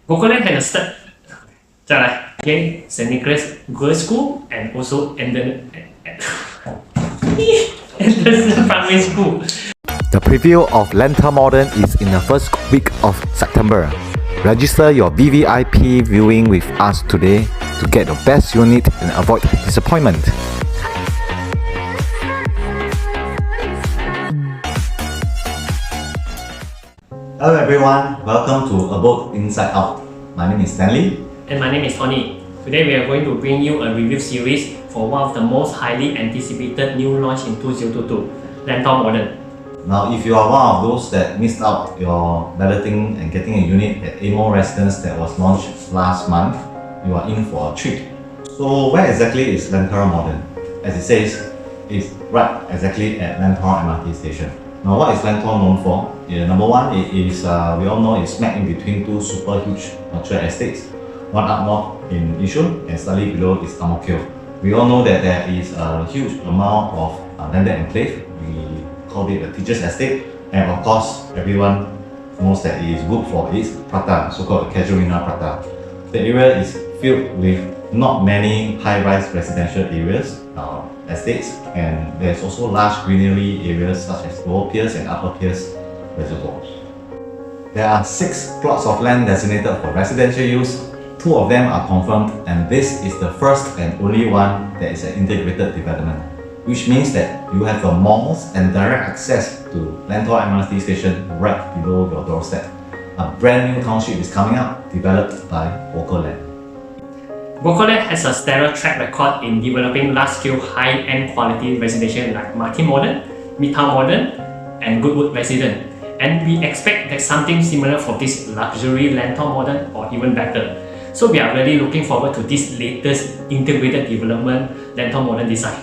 𝗥𝗲𝗀𝗃 has a step. 再来 again, St. Nicholas Girls' School and also Anderson Primary School. The preview of LENTOR Modern is in the first week of September. Register your VVIP viewing with us today to get the best unit and avoid disappointment. Hello everyone, welcome to Abode Inside Out. My name is Stanley. And my name is Tony. Today we are going to bring you a review series for one of the most highly anticipated new launch in 2022, LENTOR Modern. Now, if you are one of those that missed out your balloting and getting a unit at 𝗟𝗏 residence that was launched last month, you are in for a treat. So where exactly is LENTOR Modern? As it says, it's right exactly at LENTOR MRT station. Now, what is LENTOR known for? Number one, it is, we all know it's smack in between two super huge mature estates. One up north in Yishun and slightly below is 𝗵𝗏. We all know that there is a huge amount of landed enclave. We call it the teacher's estate, and of course, everyone knows that it is good for its prata, so-called 𝗓𝗔𝗫 prata. The area is filled with not many high-rise residential areas, estates, and there's also large greenery areas such as 𝗏𝗏 and 𝗏𝗏 reservoirs. There are 6 plots of land designated for residential use. 2 of them are confirmed, and this is the first and only one that is an integrated development, which means that you have the malls and direct access to LENTOR MRT station right below your doorstep. A brand new township is coming up, developed by 𝗥𝗲𝗀. 𝗥𝗲𝗀 has a stellar track record in developing large-scale, high-end quality residential like Martin Modern, Midtown Modern, and Goodwood Residence. And we expect that something similar for this luxury LENTOR Modern or even better. So we are really looking forward to this latest integrated development LENTOR Modern design.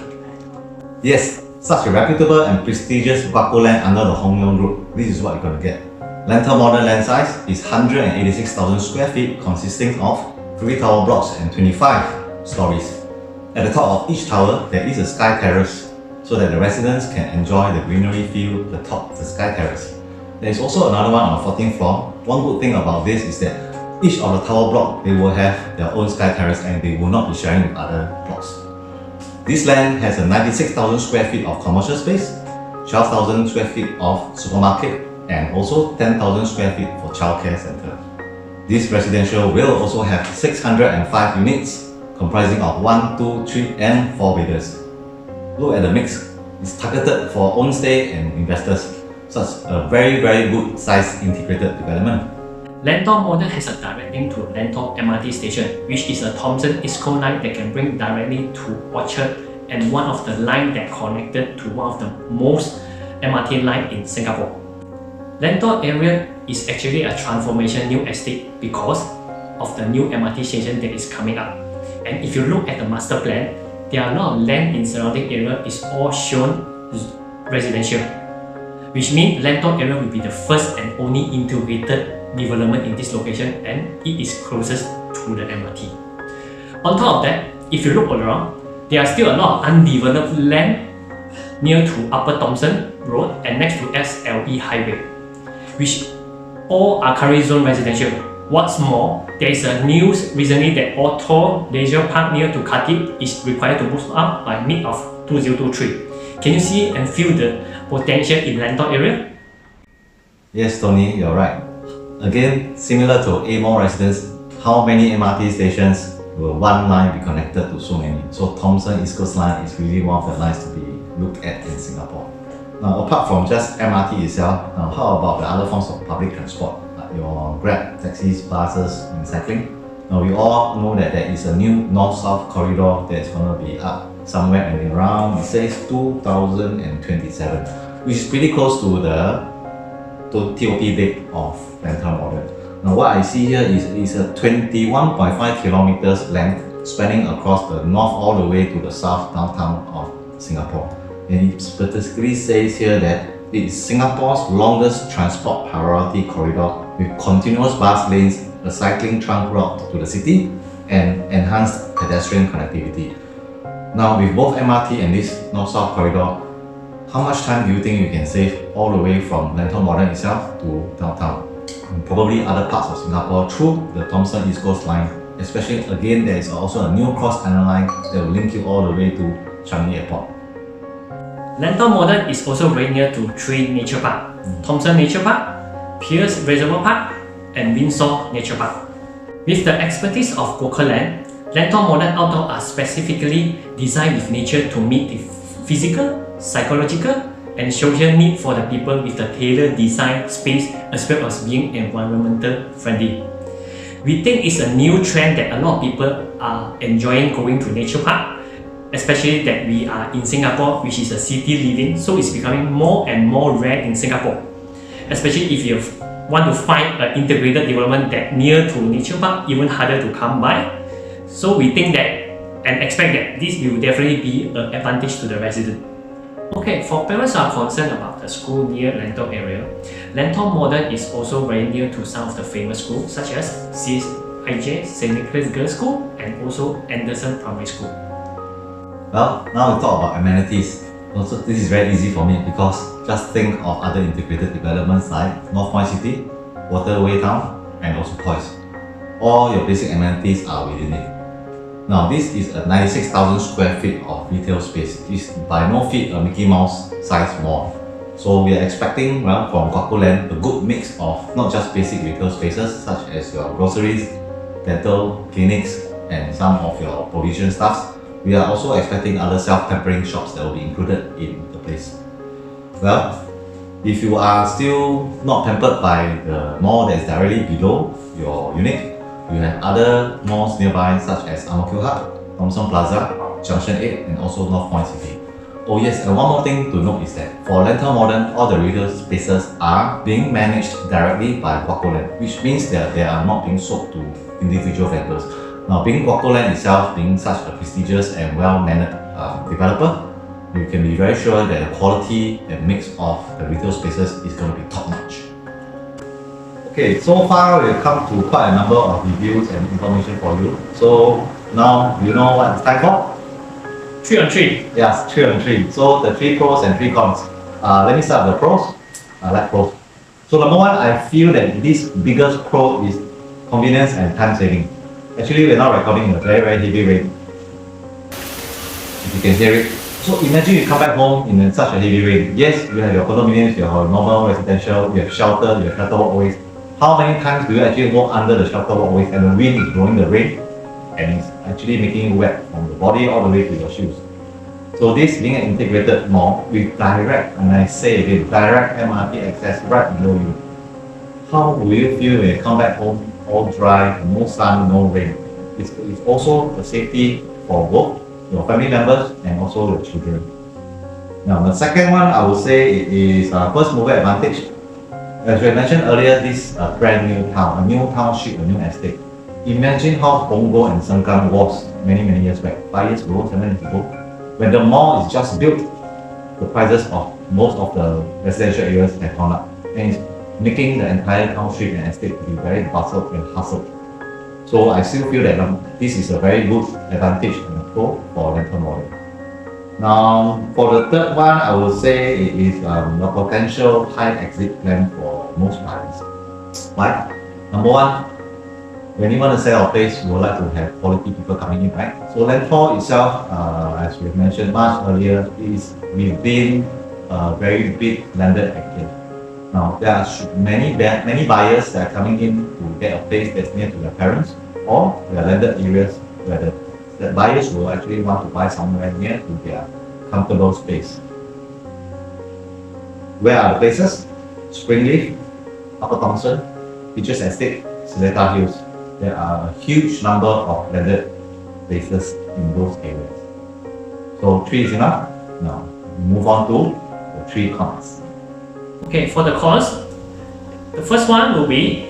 Yes, such a reputable and prestigious 𝗥𝗲𝗀 under the Hong Leong Group, this is what you're going to get. LENTOR Modern land size is 186,000 square feet, consisting of 3 tower blocks and 25 stories. At the top of each tower, there is a sky terrace, so that the residents can enjoy the greenery view at the top of the sky terrace. There is also another one on the 14th floor. One good thing about this is that each of the tower block, they will have their own sky terrace and they will not be sharing with other blocks. This land has a 96,000 square feet of commercial space, 12,000 square feet of supermarket, and also 10,000 square feet for childcare center. This residential will also have 605 units, comprising of 1, 2, 3, and 4 bedrooms. Look at the mix. It's targeted for own stay and investors. Such a very good size integrated development. LENTOR Modern has a direct link to LENTOR MRT station, which is a Thomson East Coast line that can bring directly to Orchard and one of the lines that connected to one of the most MRT line in Singapore. LENTOR area is actually a transformation new estate because of the new MRT station that is coming up. And if you look at the master plan, there are a lot of land in surrounding area is all shown residential, which means LENTOR area will be the first and only integrated development in this location, and it is closest to the MRT. On top of that, if you look all around, there are still a lot of undeveloped land near to Upper Thomson Road and next to SLE Highway, which all are currently zone residential. What's more, there is a news recently that 𝗏𝗏 Leisure Park near to Khatib is required to move up by mid of 2023. Can you see and feel the potential in LENTOR area? Yes, Tony, you're right. Again, similar to 𝗟𝗏 residence, how many MRT stations will one line be connected to so many? So Thomson East Coast line is really one of the lines to be looked at in Singapore. Now, apart from just MRT itself, how about the other forms of public transport, like your Grab, taxis, buses, and cycling? Now, we all know that there is a new north-south corridor that's going to be up somewhere and around, it says 2027, which is pretty close to the TOP date of LENTOR Modern. Now, what I see here is a 21.5 kilometers length spanning across the north all the way to the south downtown of Singapore. And it specifically says here that it is Singapore's longest transport priority corridor with continuous bus lanes, a cycling trunk route to the city, and enhanced pedestrian connectivity. Now, with both MRT and this north-south corridor, how much time do you think you can save all the way from LENTOR Modern itself to downtown? and probably other parts of Singapore through the Thomson East Coast Line. Especially again, there is also a new cross-island line that will link you all the way to Changi Airport. Lentor Modern is also very near to three nature parks: Thomson Nature Park, Pierce Reservoir Park, and Windsor Nature Park. With the expertise of 𝗥𝗲𝗀, Lentor Modern Outdoor are specifically designed with nature to meet the physical, psychological, and social need for the people with the tailored design space as well as being environmental friendly. We think it's a new trend that a lot of people are enjoying going to nature park, especially that we are in Singapore, which is a city living, so it's becoming more and more rare in Singapore. Especially if you want to find an integrated development that near to nature park, even harder to come by. So we think that and expect that this will definitely be an advantage to the resident. Okay, for parents who are concerned about the school near Lentor area, Lentor Modern is also very near to some of the famous schools such as CSIJ, St. Nicholas Girls' School, and also Anderson Primary School. Well, now we talk about amenities. Also, this is very easy for me because just think of other integrated developments like North Point City, Waterway Town, and also Toys. All your basic amenities are within it. Now, this is a 96,000 square feet of retail space. It's by no feet a Mickey Mouse size mall. So we are expecting, well, from 𝗥𝗲𝗀, a good mix of not just basic retail spaces such as your groceries, dental, clinics, and some of your provision stuffs. We are also expecting other self-pampering shops that will be included in the place. Well, if you are still not pampered by the mall that is directly below your unit, you have other malls nearby such as Ang Mo Kio Hub, Thomson Plaza, Junction 8, and also North Point City. Oh yes, and one more thing to note is that for Lentor Modern, all the retail spaces are being managed directly by 𝗥𝗲𝗀, which means that they are not being sold to individual vendors. Now, being 𝗥𝗲𝗀 itself being such a prestigious and well-mannered developer, you can be very sure that the quality and mix of the retail spaces is going to be top-notch. Okay, so far we've come to quite a number of reviews and information for you. So now you know what it's time for? 3 on 3. Yes, 3 on 3. So the 3 pros and 3 cons. Let me start with the pros. I like pros. So number one, I feel that this biggest pro is convenience and time saving. Actually, we're now recording in a very, very heavy rain. If you can hear it. So imagine you come back home in such a heavy rain. Yes, you have your condominiums, your normal residential, you have shelter, you have shelter walkways. How many times do you actually walk under the shelter walkways and the wind is blowing the rain and it's actually making you wet from the body all the way to your shoes? So this being an integrated mall with direct, and I say again, direct MRT access right below you. How will you feel when you come back home all dry, no sun, no rain? It's also a safety for both your family members and also your children. Now the second one, I would say it is first mover advantage. As we mentioned earlier, this brand new town, a new township, a new estate. Imagine how Punggol and Sengkang was many years back, 5 years ago, 7 years ago. When the mall is just built, the prices of most of the residential areas have gone up, and it's making the entire township and estate to be very bustled and hustled. So I still feel that this is a very good advantage and a pro for Lentor Modern. Now, for the third one, I would say it is a potential high exit plan for most buyers. Why? Number one, when you want to sell a place, you would like to have quality people coming in, right? So Lentor itself, as we mentioned much earlier, is within a very big landed area. Now, there are many buyers that are coming in to get a place that's near to their parents or their landed areas where the buyers will actually want to buy somewhere near to their comfortable space. Where are the places? Springleaf, Upper Thomson, Beaches Estate, Seletar Hills. There are a huge number of landed places in those areas. So 3 is enough. Now we move on to the 3 cons. Okay, for the cons, the first one will be,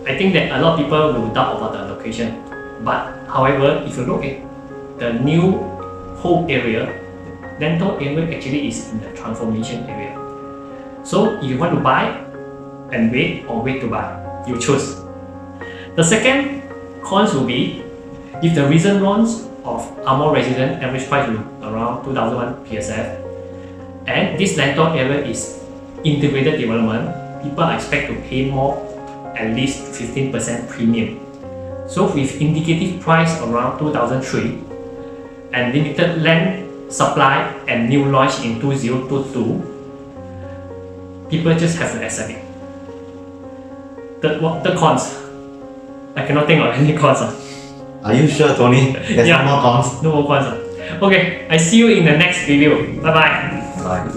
I think that a lot of people will doubt about the location. But however, if you look at the new whole area, Lentor area actually is in the transformation area. So if you want to buy and wait or wait to buy, you choose. The second cons will be, if the recent launch of Amor resident average price will around 2001 PSF, and this Lentor area is integrated development, people expect to pay more at least 15% premium. So with indicative price around 2003 and limited land supply and new launch in 2022, people just have to accept it. The cons, I cannot think of any cons. Are you sure, Tony? There's no more cons? No more cons. Okay, I see you in the next video. Bye bye. Bye.